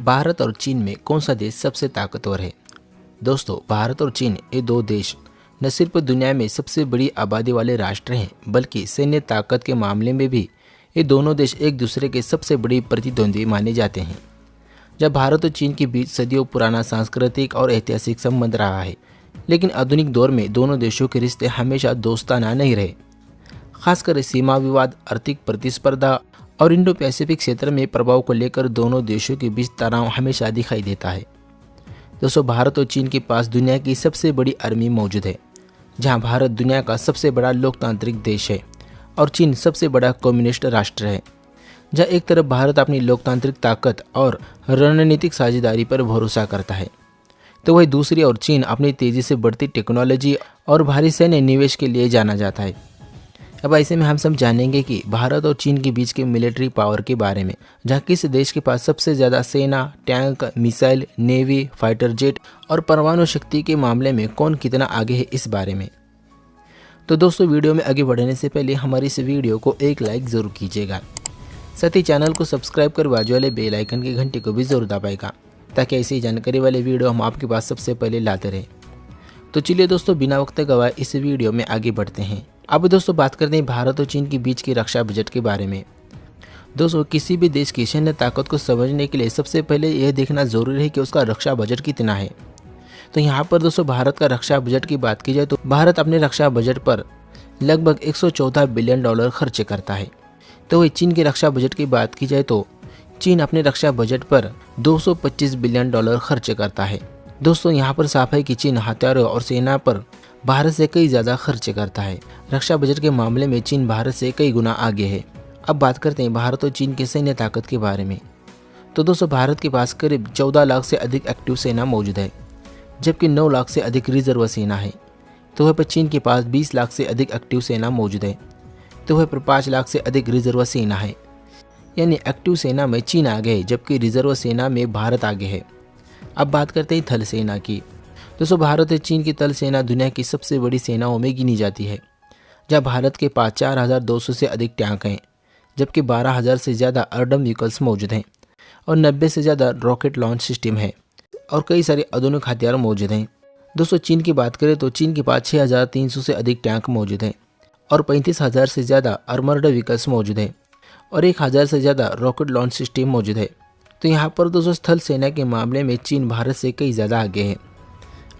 भारत और चीन में कौन सा देश सबसे ताकतवर है? दोस्तों, भारत और चीन ये दो देश न सिर्फ दुनिया में सबसे बड़ी आबादी वाले राष्ट्र हैं, बल्कि सैन्य ताकत के मामले में भी ये दोनों देश एक दूसरे के सबसे बड़ी प्रतिद्वंदी माने जाते हैं। जब भारत और चीन के बीच सदियों पुराना सांस्कृतिक और ऐतिहासिक संबंध रहा है, लेकिन आधुनिक दौर में दोनों देशों के रिश्ते हमेशा दोस्ताना नहीं रहे। खासकर सीमा विवाद, आर्थिक प्रतिस्पर्धा और इंडो पैसिफिक क्षेत्र में प्रभाव को लेकर दोनों देशों के बीच तनाव हमेशा दिखाई देता है। दोस्तों, भारत और चीन के पास दुनिया की सबसे बड़ी आर्मी मौजूद है। जहां भारत दुनिया का सबसे बड़ा लोकतांत्रिक देश है और चीन सबसे बड़ा कम्युनिस्ट राष्ट्र है। जहां एक तरफ भारत अपनी लोकतांत्रिक ताकत और रणनीतिक साझेदारी पर भरोसा करता है, तो वही दूसरी ओर चीन अपनी तेजी से बढ़ती टेक्नोलॉजी और भारी सैन्य निवेश के लिए जाना जाता है। अब ऐसे में हम सब जानेंगे कि भारत और चीन के बीच के मिलिट्री पावर के बारे में, जहाँ किस देश के पास सबसे ज़्यादा सेना, tank, missile, navy, fighter jet और परमाणु शक्ति के मामले में कौन कितना आगे है, इस बारे में। तो दोस्तों, वीडियो में आगे बढ़ने से पहले हमारी इस वीडियो को एक लाइक ज़रूर कीजिएगा। साथ ही चैनल को सब्सक्राइब कर बाजू वाले बेल आइकन की घंटी को भी ज़रूर दबाएगा, ताकि ऐसी जानकारी वाले वीडियो हम आपके पास सबसे पहले लाते रहें। तो चलिए दोस्तों, बिना वक्त गवाए इस वीडियो में आगे बढ़ते हैं। अब दोस्तों, बात करते हैं भारत और चीन के बीच की रक्षा बजट के बारे में। दोस्तों, किसी भी देश की सैन्य ताकत को समझने के लिए सबसे पहले यह देखना जरूरी है कि उसका रक्षा बजट कितना है। तो यहाँ पर दोस्तों, भारत का रक्षा बजट की बात की जाए तो भारत अपने रक्षा बजट पर लगभग 114 बिलियन डॉलर खर्च करता है। तो वही चीन के रक्षा बजट की बात की जाए तो चीन अपने रक्षा बजट पर 225 बिलियन डॉलर खर्च करता है। दोस्तों, यहाँ पर साफ है कि चीन हथियारों और सेना पर भारत से कई ज़्यादा खर्च करता है। रक्षा बजट के मामले में चीन भारत से कई गुना आगे है। अब बात करते हैं भारत और चीन के सैन्य ताकत के बारे में। तो दोस्तों, भारत के पास करीब 14 लाख से अधिक एक्टिव सेना मौजूद है, जबकि 9 लाख से अधिक रिजर्व सेना है। तो वह पर चीन के पास 20 लाख से अधिक एक्टिव सेना मौजूद है, तो वह पर 5 लाख से अधिक रिजर्व सेना है। यानी एक्टिव सेना में चीन आगे है, जबकि रिजर्व सेना में भारत आगे है। अब बात करते हैं थल सेना की। दोस्तों, भारत और चीन की थल सेना दुनिया की सबसे बड़ी सेनाओं में गिनी जाती है। जहां भारत के पास 4200 से अधिक टैंक हैं, जबकि 12000 से ज़्यादा अर्डम व्हीकल्स मौजूद हैं और 90 से ज़्यादा रॉकेट लॉन्च सिस्टम है और कई सारे आधुनिक हथियार मौजूद हैं। दोस्तों, चीन की बात करें तो चीन के पास 6300 से अधिक टैंक मौजूद हैं और 35000 से ज़्यादा आर्मर्ड व्हीकल्स मौजूद हैं और 1000 से ज़्यादा रॉकेट लॉन्च सिस्टम मौजूद है। तो यहाँ पर दोस्तों, थल सेना के मामले में चीन भारत से कई ज़्यादा आगे है।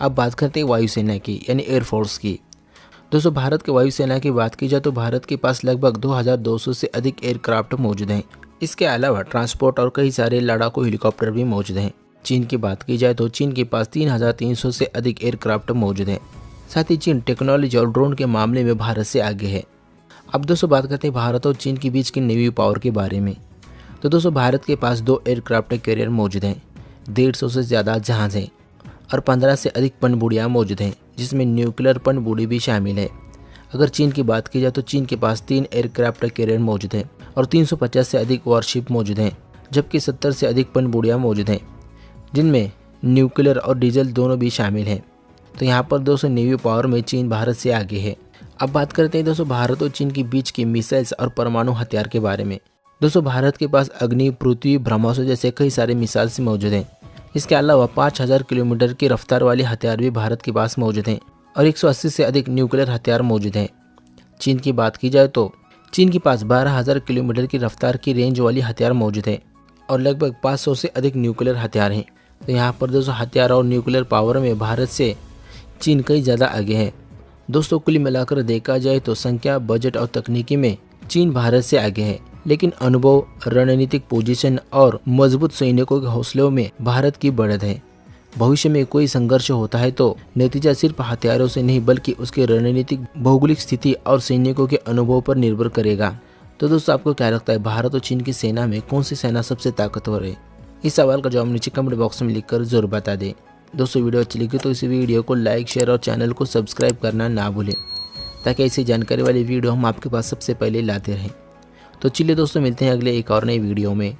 अब बात करते हैं वायुसेना की, यानी एयरफोर्स की। दोस्तों, भारत के वायुसेना की बात की जाए तो भारत के पास लगभग 2200 से अधिक एयरक्राफ्ट मौजूद हैं। इसके अलावा ट्रांसपोर्ट और कई सारे लड़ाकू हेलीकॉप्टर भी मौजूद हैं। चीन की बात की जाए तो चीन के पास 3300 से अधिक एयरक्राफ्ट मौजूद हैं। साथ ही चीन टेक्नोलॉजी और ड्रोन के मामले में भारत से आगे है। अब दोस्तों, बात करते हैं भारत और चीन के बीच की नेवी पावर के बारे में। तो दोस्तों, भारत के पास 2 एयरक्राफ्ट कैरियर मौजूद हैं, 150 से ज़्यादा जहाज हैं और 15 से अधिक पनडुब्बियां मौजूद हैं, जिसमें न्यूक्लियर पनडुब्बी भी शामिल है। अगर चीन की बात की जाए तो चीन के पास 3 एयरक्राफ्ट कैरियर मौजूद हैं और 350 से अधिक वॉरशिप मौजूद हैं, जबकि 70 से अधिक पनडुब्बियां मौजूद हैं, जिनमें न्यूक्लियर और डीजल दोनों भी शामिल हैं। तो यहाँ पर दोस्तों, नेवी पावर में चीन भारत से आगे है। अब बात करते हैं दोस्तों, भारत और चीन के बीच की मिसाइल्स और परमाणु हथियार के बारे में। दोस्तों, भारत के पास अग्नि, पृथ्वी, ब्रह्मोस जैसे कई सारे मिसाइल्स मौजूद हैं। इसके अलावा 5000 किलोमीटर की रफ्तार वाले हथियार भी भारत के पास मौजूद हैं और 180 से अधिक न्यूक्लियर हथियार मौजूद हैं। चीन की बात की जाए तो चीन के पास 12000 किलोमीटर की रफ्तार की रेंज वाली हथियार मौजूद हैं और लगभग 500 से अधिक न्यूक्लियर हथियार हैं। तो यहाँ पर दोस्तों, हथियार और न्यूक्लियर पावर में भारत से चीन कई ज़्यादा आगे है। दोस्तों, कुल मिलाकर देखा जाए तो संख्या, बजट और तकनीकी में चीन भारत से आगे है, लेकिन अनुभव, रणनीतिक पोजीशन और मजबूत सैनिकों के हौसलों में भारत की बढ़त है। भविष्य में कोई संघर्ष होता है तो नतीजा सिर्फ हथियारों से नहीं, बल्कि उसके रणनीतिक, भौगोलिक स्थिति और सैनिकों के अनुभव पर निर्भर करेगा। तो दोस्तों, आपको क्या लगता है, भारत और चीन की सेना में कौन सी सेना सबसे ताकतवर है? इस सवाल का जवाब नीचे कमेंट बॉक्स में लिखकर जरूर बता दें। दोस्तों, वीडियो अच्छी लगी तो इस वीडियो को लाइक, शेयर और चैनल को सब्सक्राइब करना ना भूलें, ताकि ऐसी जानकारी वाली वीडियो हम आपके पास सबसे पहले लाते रहें। तो चलिए दोस्तों, मिलते हैं अगले एक और नई वीडियो में।